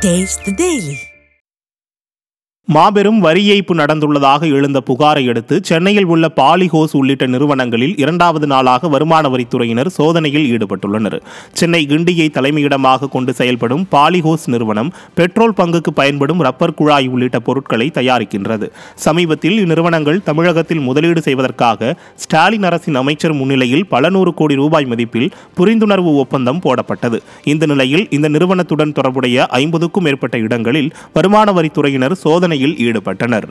Taste the Daily. மாபெரும் வரி ஏய்ப்பு நடந்துள்ளதாக எழுந்த புகாரை அடுத்து சென்னையில் உள்ள பாலிஹவுஸ் உள்ளிட்ட நிறுவனங்களில் இரண்டாவது நாளாக வருமான வரித்துறையினர் சோதனையில் ஈடுபட்டுள்ளனர். சென்னை கிண்டியை தலைமையிடமாக கொண்டு செயல்படும் பாலிஹவுஸ் நிறுவனம் பெட்ரோல் பங்குக்கு பயன்படும் ரப்பர் குழாய் உள்ளிட்ட பொருட்களை தயாரிக்கின்றது. சமீபத்தில் இந்நிறுவனங்கள் தமிழகத்தில் முதலீடு செய்வதற்காக ஸ்டாலின் அரசின் அமைச்சர் முன்னிலையில் பல நூறு கோடி ரூபாய் மதிப்பில் புரிந்துணர்வு ஒப்பந்தம் போடப்பட்டது. இந்த நிலையில் இந்த நிறுவனத்துடன் தொடர்புடைய 50க்கும் மேற்பட்ட இடங்களில் வருமான வரித்துறையினர் சோதனை ஈடுபட்டனர்.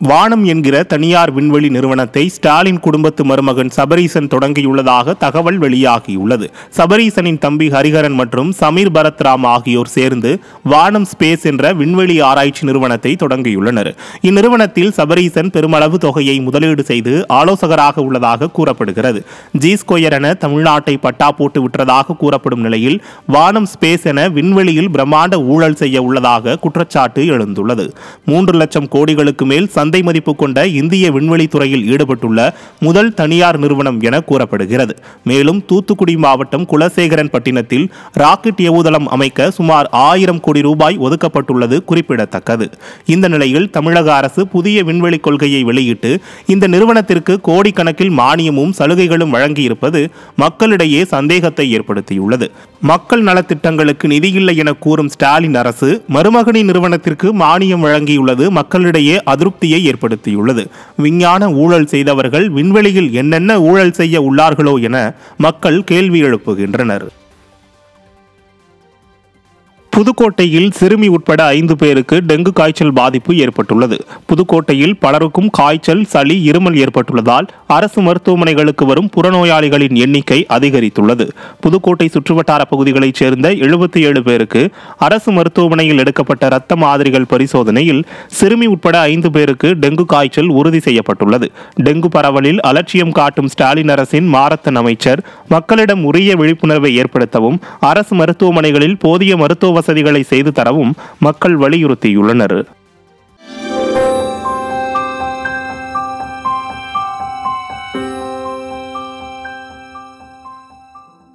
வானம் என்கிற தனியார் விண்வெளி நிறுவனத்தை ஸ்டாலின் குடும்பத்து மருமகன் சபரீசன் தொடங்கியுள்ளதாக தகவல் வெளியாகியுள்ளது. சபரீசனின் தம்பி ஹரிஹரன் மற்றும் சமீர் பரத் ராம் ஆகியோர் சேர்ந்து வானம் ஸ்பேஸ் என்ற விண்வெளி ஆராய்ச்சி நிறுவனத்தை தொடங்கியுள்ளனர். இந்நிறுவனத்தில் சபரீசன் பெருமளவு தொகையை முதலீடு செய்து ஆலோசகராக உள்ளதாக கூறப்படுகிறது. G2 என தமிழ்நாட்டை பட்டா போட்டு விட்டதாக கூறப்படும் நிலையில் வானம் ஸ்பேஸ் என விண்வெளியில் பிரம்மாண்ட ஊழல் செய்ய உள்ளதாக குற்றச்சாட்டு எழுந்துள்ளது. 3 லட்சம் கோடிகளுக்கு மேல் சந்தை மதிப்பு கொண்ட இந்திய விண்வெளி துறையில் ஈடுபட்டுள்ள முதல் தனியார் நிறுவனம் என கூறப்படுகிறது. மேலும் தூத்துக்குடி மாவட்டம் குலசேகரன் பட்டினத்தில் ராக்கெட் ஏவுதளம் அமைக்க சுமார் 1000 கோடி ரூபாய் ஒதுக்கப்பட்டுள்ளது குறிப்பிடத்தக்கது. இந்த நிலையில் தமிழக அரசு புதிய விண்வெளி கொள்கையை வெளியிட்டு இந்த நிறுவனத்திற்கு கோடிக்கணக்கில் மானியமும் சலுகைகளும் வழங்கியிருப்பது மக்களிடையே சந்தேகத்தை ஏற்படுத்தியுள்ளது. மக்கள் நலத்திட்டங்களுக்கு நிதியில்லை என கூறும் ஸ்டாலின் அரசு மருமகனின் நிறுவனத்திற்கு மானியம் வழங்கியுள்ளது மக்களிடையே அதிருப்தியை ஏற்படுத்தியுள்ளது. விஞ்ஞான ஊழல் செய்தவர்கள் விண்வெளியில் என்னென்ன ஊழல் செய்ய உள்ளார்களோ என மக்கள் கேள்வி எழுப்புகின்றனர். புதுக்கோட்டையில் சிறுமி உட்பட 5 பேருக்கு டெங்கு காய்ச்சல் பாதிப்பு ஏற்பட்டுள்ளது. புதுக்கோட்டையில் பலருக்கும் காய்ச்சல், சளி, இருமல் ஏற்பட்டுள்ளதால் அரசு மருத்துவமனைகளுக்கு வரும் புறநோயாளிகளின் எண்ணிக்கை அதிகரித்துள்ளது. புதுக்கோட்டை சுற்றுவட்டார பகுதிகளைச் சேர்ந்த 77 பேருக்கு அரசு மருத்துவமனையில் எடுக்கப்பட்ட இரத்த மாதிரிகள் பரிசோதனையில் சிறுமி உட்பட 5 பேருக்கு டெங்கு காய்ச்சல் உறுதி செய்யப்பட்டுள்ளது. டெங்கு பரவலில் அலட்சியம் காட்டும் ஸ்டாலின் அரசின் மாரத்தன் அமைச்சர் மக்களிடம் உரிய விழிப்புணர்வை ஏற்படுத்தவும் அரசு மருத்துவமனைகளில் போதிய மருத்துவ வசதிகளை செய்து தரவும் மக்கள் வலியுறுத்தியுள்ளனர்.